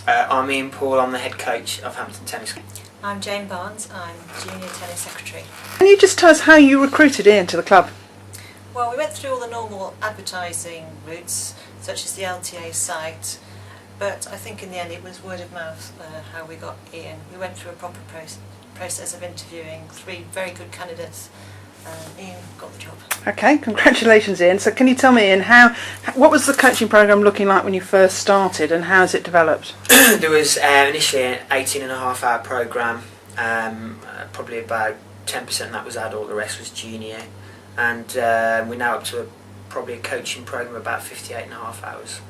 I'm Ian Paul, I'm the head coach of Hampton Tennis. I'm Jane Barnes, I'm Junior Tennis Secretary. Can you just tell us how you recruited Ian to the club? Well, we went through all the normal advertising routes, such as the LTA site, but I think in the end it was word of mouth how we got Ian. We went through a proper process of interviewing 3 very good candidates, and Ian got the job. Okay, congratulations Ian. So can you tell me Ian, what was the coaching programme looking like when you first started and how has it developed? There was initially an 18.5-hour programme, probably about 10% of that was adult, the rest was junior, and we're now up to probably a coaching programme of about 58.5 hours.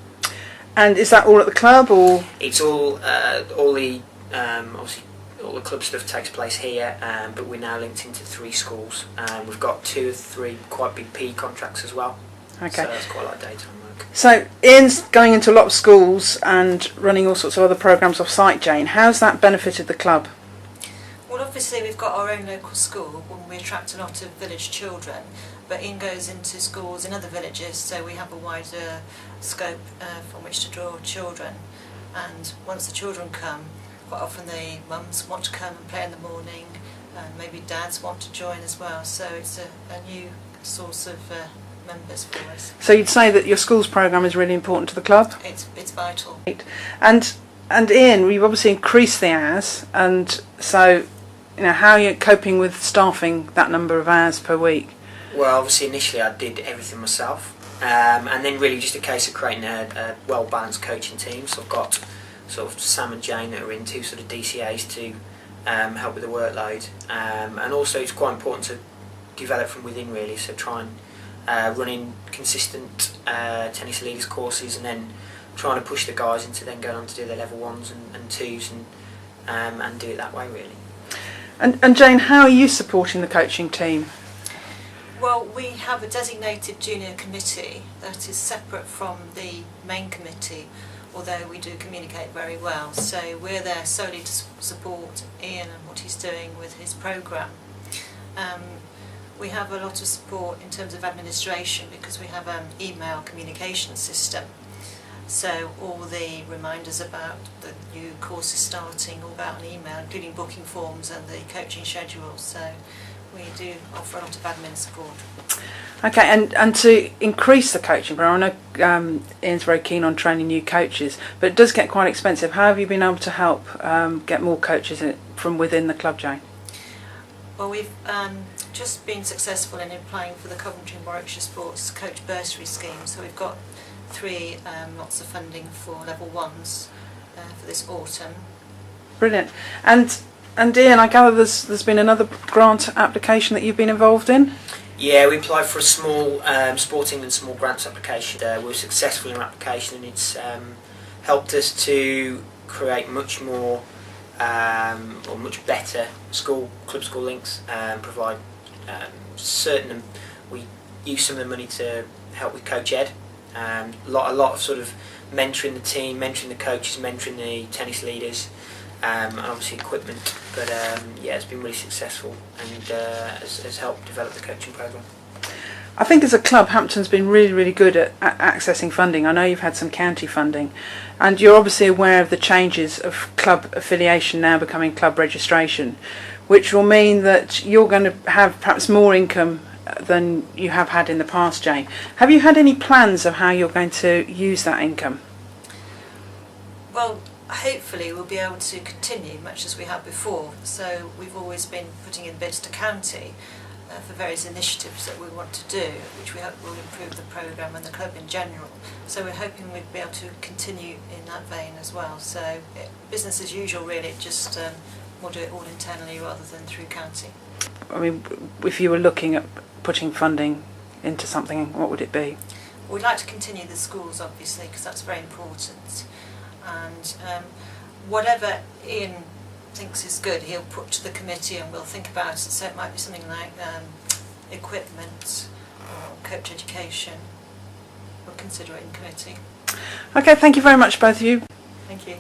And is that all at the club or? It's all the obviously all the club stuff takes place here, but we're now linked into 3 schools. We've got 2 or 3 quite big PE contracts as well. Okay. So that's quite a lot of daytime work. So Ian's going into a lot of schools and running all sorts of other programmes off site, Jane. How's that benefited the club? Well, obviously we've got our own local school when we attract a lot of village children, but Ian goes into schools in other villages, so we have a wider scope from which to draw children. And once the children come, quite often the mums want to come and play in the morning, and maybe dads want to join as well, so it's a new source of members for us. So you'd say that your schools programme is really important to the club? It's vital. And Ian, we've obviously increased the hours, and so how are you coping with staffing that number of hours per week? Well, obviously initially I did everything myself, and then really just a case of creating a well-balanced coaching team. So I've got sort of Sam and Jane that are in 2 sort of DCAs to help with the workload, and also it's quite important to develop from within really, so try and running consistent tennis leaders courses, and then trying to push the guys into then going on to do their level 1s and 2s and do it that way really. And Jane, how are you supporting the coaching team? Well, we have a designated junior committee that is separate from the main committee, although we do communicate very well. So we're there solely to support Ian and what he's doing with his programme. We have a lot of support in terms of administration because we have an email communication system. So all the reminders about the new courses starting all about an email, including booking forms and the coaching schedules. So we do offer a lot of admin support. Okay, and to increase the coaching program, I know Ian's very keen on training new coaches, but it does get quite expensive. How have you been able to help get more coaches from within the club, Jane? Well, we've just been successful in applying for the Coventry and Warwickshire Sports Coach Bursary Scheme, so we've got 3 lots of funding for level 1s for this autumn. Brilliant. And Ian, I gather there's been another grant application that you've been involved in? Yeah, we applied for a small Sport England small grants application. We were successful in our application, and it's helped us to create much more or much better club school links, provide certain. We use some of the money to help with Coach Ed. A lot of sort of mentoring the team, mentoring the coaches, mentoring the tennis leaders, and obviously equipment. But yeah, it's been really successful and has helped develop the coaching programme. I think as a club, Hampton's been really, really good at accessing funding. I know you've had some county funding, and you're obviously aware of the changes of club affiliation now becoming club registration, which will mean that you're going to have perhaps more income than you have had in the past, Jane. Have you had any plans of how you're going to use that income? Well, hopefully we'll be able to continue much as we have before. So we've always been putting in bids to county for various initiatives that we want to do, which we hope will improve the programme and the club in general. So we're hoping we'd be able to continue in that vein as well. So business as usual really, just we'll do it all internally rather than through county. I mean, if you were looking at putting funding into something, what would it be? We'd like to continue the schools obviously because that's very important, and whatever Ian thinks is good he'll put to the committee and we'll think about it. So it might be something like equipment or coach education. We'll consider it in committee. Okay, thank you very much both of you. Thank you.